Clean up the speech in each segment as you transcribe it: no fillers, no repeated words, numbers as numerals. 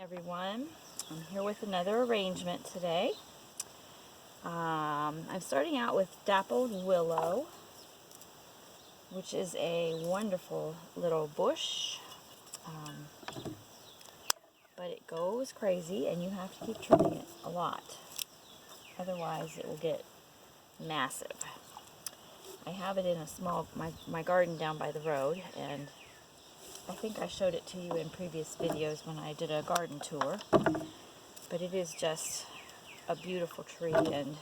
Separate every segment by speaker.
Speaker 1: Everyone, I'm here with another arrangement today. I'm starting out with dappled willow, which is a wonderful little bush, but it goes crazy and you have to keep trimming it a lot, otherwise it will get massive. I have it in a small, my garden down by the road, and I think I showed it to you in previous videos when I did a garden tour, but it is just a beautiful tree, and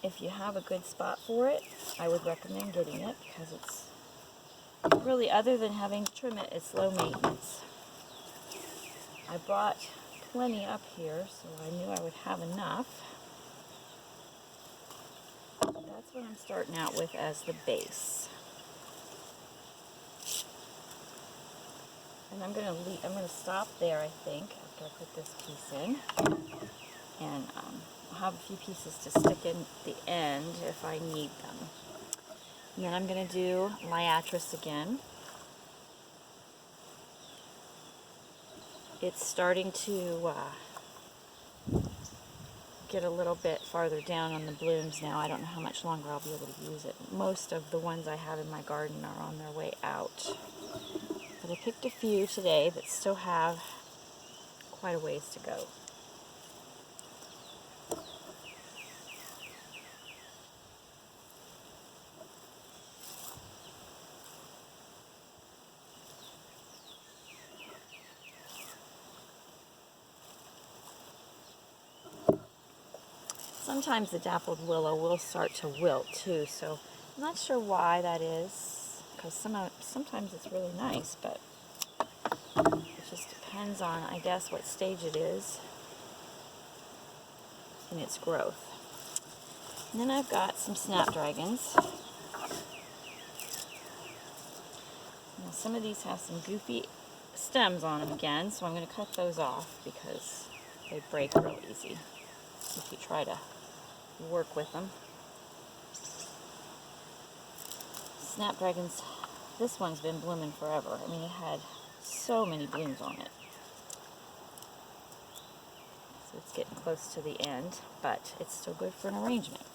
Speaker 1: if you have a good spot for it, I would recommend getting it because it's really, other than having to trim it, it's low maintenance. I brought plenty up here, so I knew I would have enough. That's what I'm starting out with as the base. And I'm gonna stop there, I think, after I put this piece in. And I'll have a few pieces to stick in the end if I need them. And then I'm going to do Liatris again. It's starting to get a little bit farther down on the blooms now. I don't know how much longer I'll be able to use it. Most of the ones I have in my garden are on their way out. But I picked a few today that still have quite a ways to go. Sometimes the dappled willow will start to wilt too, so I'm not sure why that is, because sometimes it's really nice, but it just depends on, I guess, what stage it is in its growth. And then I've got some snapdragons. Now some of these have some goofy stems on them again, so I'm going to cut those off because they break real easy if you try to work with them. Snapdragons, this one's been blooming forever. I mean, it had so many blooms on it. So it's getting close to the end, but it's still good for an arrangement.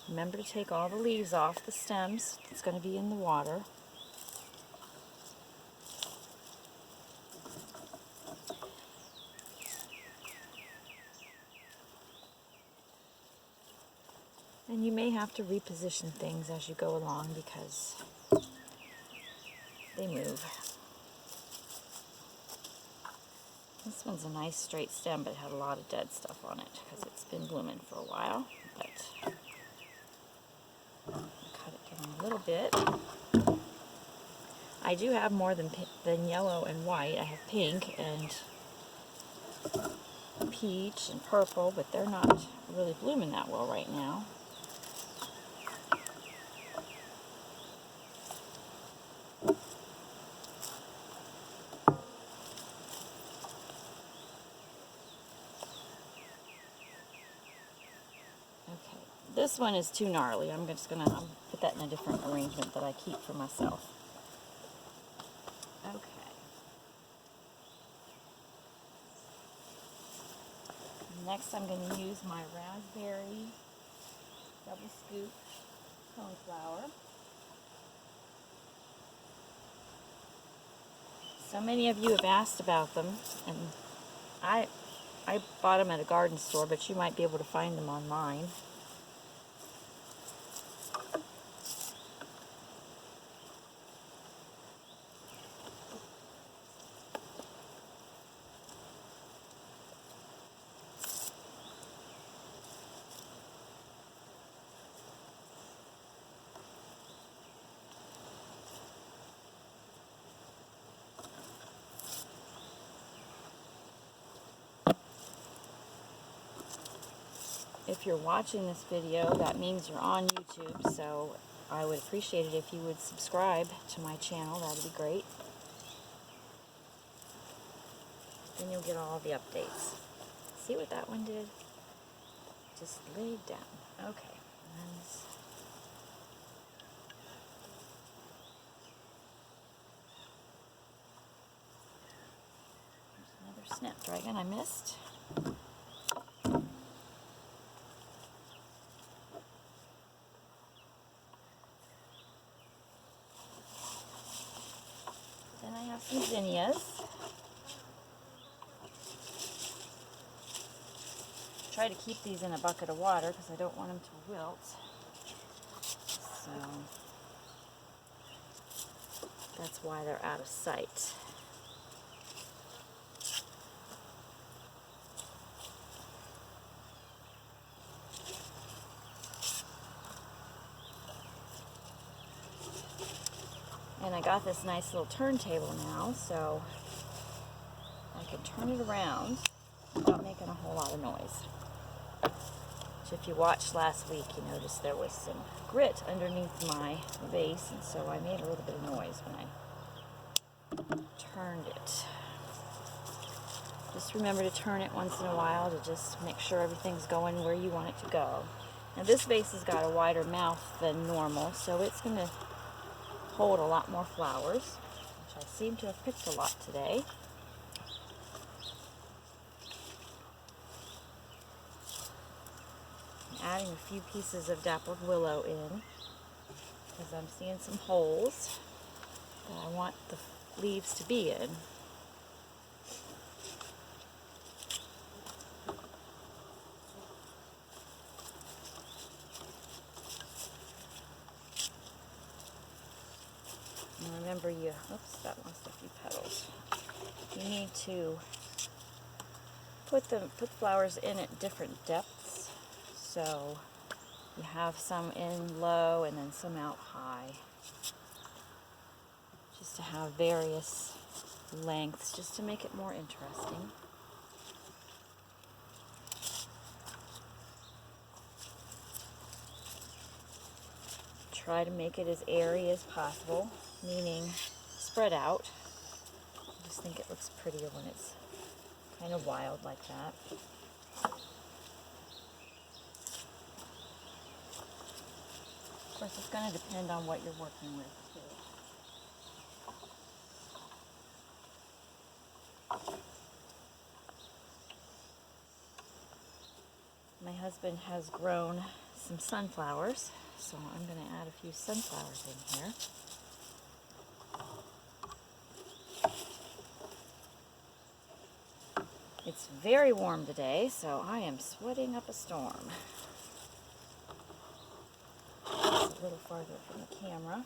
Speaker 1: Remember to take all the leaves off the stems. It's going to be in the water. And you may have to reposition things as you go along because they move. This one's a nice straight stem, but it had a lot of dead stuff on it because it's been blooming for a while. But cut it down a little bit. I do have more than yellow and white. I have pink and peach and purple, but they're not really blooming that well right now. Okay, this one is too gnarly. I'm just going to put that in a different arrangement that I keep for myself. Okay. Next I'm going to use my raspberry double scoop coneflower. So many of you have asked about them, and I bought them at a garden store, but you might be able to find them online. If you're watching this video, that means you're on YouTube, so I would appreciate it if you would subscribe to my channel. That would be great. Then you'll get all the updates. See what that one did? Just laid down. Okay. snapdragon I missed. Then I have some zinnias. Try to keep these in a bucket of water because I don't want them to wilt. So that's why they're out of sight. And I got this nice little turntable now, so I can turn it around without making a whole lot of noise. Which, if you watched last week, you noticed there was some grit underneath my vase, and so I made a little bit of noise when I turned it. Just remember to turn it once in a while to just make sure everything's going where you want it to go. Now this vase has got a wider mouth than normal, so it's going to hold a lot more flowers, which I seem to have picked a lot today. I'm adding a few pieces of dappled willow in because I'm seeing some holes that I want the leaves to be in. And remember, oops, that lost a few petals. You need to put flowers in at different depths, so you have some in low and then some out high, just to have various lengths, just to make it more interesting. Try to make it as airy as possible, meaning spread out. I just think it looks prettier when it's kind of wild like that. Of course, it's going to depend on what you're working with too. My husband has grown some sunflowers, so I'm going to add a few sunflowers in here. It's very warm today, so I am sweating up a storm. It's a little farther from the camera.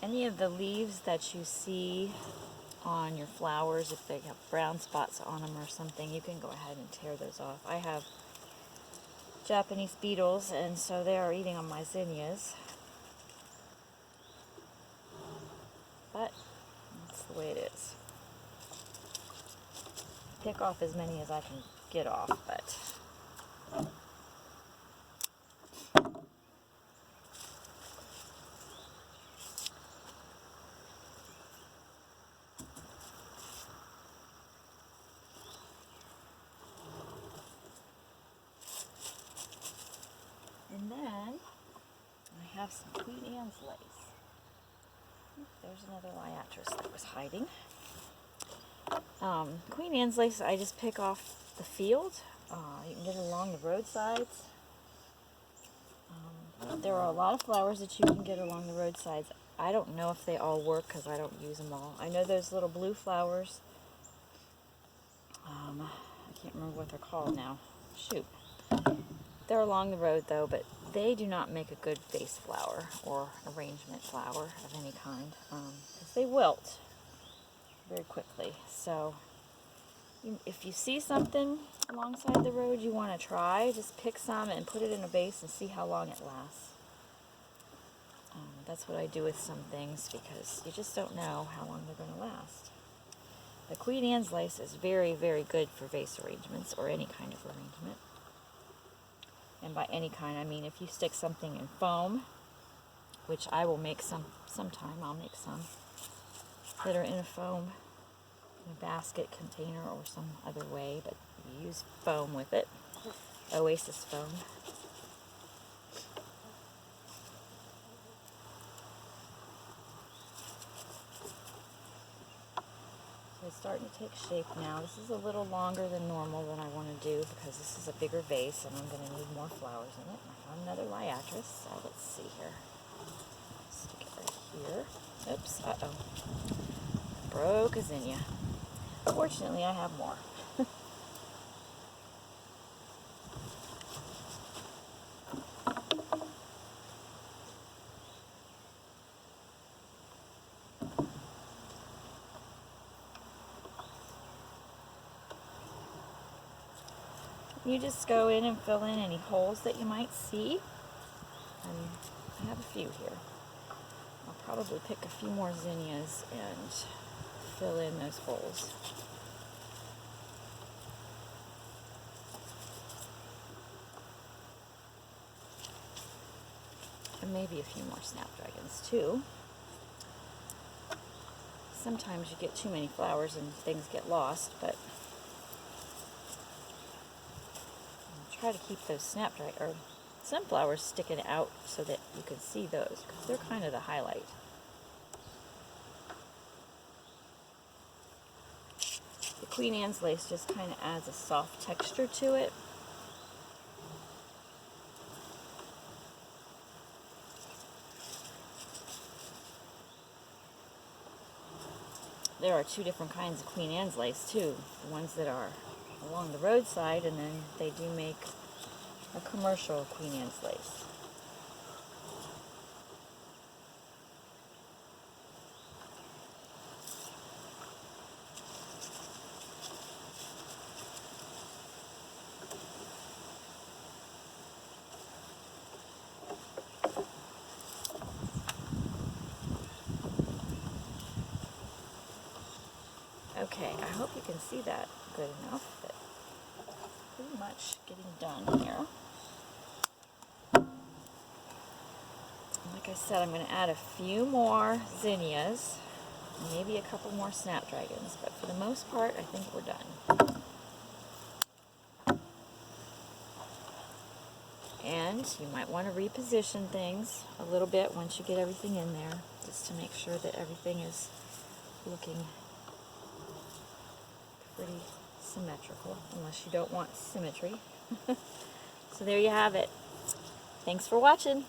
Speaker 1: Any of the leaves that you see on your flowers, if they have brown spots on them or something, you can go ahead and tear those off. I have Japanese beetles, and so they are eating on my zinnias. But that's the way it is. Pick off as many as I can get off, but and then I have some Queen Anne's lace. There's another Liatris that was hiding. Queen Anne's lace, I just pick off the field. You can get it along the roadsides. There are a lot of flowers that you can get along the roadsides. I don't know if they all work because I don't use them all. I know those little blue flowers. I can't remember what they're called now. Shoot. They're along the road though, but they do not make a good vase flower or arrangement flower of any kind, because they wilt very quickly. So if you see something alongside the road you want to try, just pick some and put it in a vase and see how long it lasts. That's what I do with some things, because you just don't know how long they're going to last. The Queen Anne's lace is very, very good for vase arrangements or any kind of arrangement. And by any kind, I mean if you stick something in foam, which I will make sometime, I'll make some that are in a foam, in a basket container or some other way, but you use foam with it, Oasis foam. starting to take shape now. This is a little longer than normal than I want to do because this is a bigger vase and I'm going to need more flowers in it. I found another liatris. So let's see here. Stick it right here. Oops, uh-oh. Broke a zinnia. Fortunately, I have more. You just go in and fill in any holes that you might see. And I have a few here. I'll probably pick a few more zinnias and fill in those holes. And maybe a few more snapdragons too. Sometimes you get too many flowers and things get lost, but try to keep those snapdragon or sunflowers sticking out so that you can see those because they're kind of the highlight. The Queen Anne's lace just kind of adds a soft texture to it. There are two different kinds of Queen Anne's lace too. The ones that are along the roadside, and then they do make a commercial Queen Anne's lace. Okay, I hope you can see that good enough. That pretty much getting done here. Like I said, I'm going to add a few more zinnias, maybe a couple more snapdragons, but for the most part, I think we're done. And you might want to reposition things a little bit once you get everything in there, just to make sure that everything is looking pretty symmetrical, unless you don't want symmetry. So there you have it. Thanks for watching.